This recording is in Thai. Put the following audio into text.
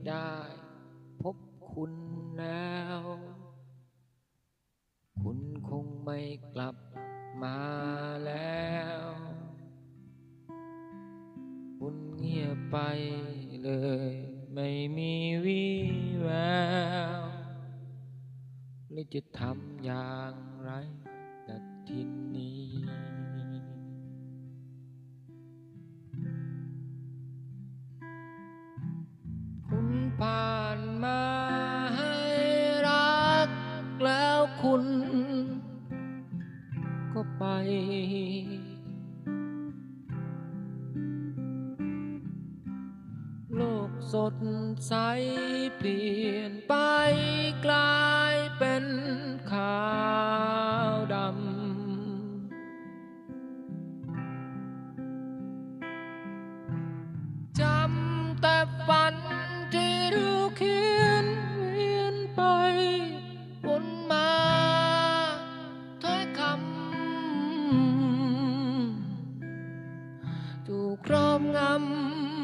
ได้พบคุณแล้ว คุณคงไม่กลับมาแล้ว คุณเงียบไปเลยไม่มีวี่แววหรือจะทำอย่างไรกับทีนี้ คุณผ่านมาให้รักแล้วคุณก็ไป โลกสดใสเปลี่ยนไปกลายเป็นขาวดำ จำแต่ฝันที่เราเขียนเวียนไปวนมาถ้อยคำถูกครอบงำ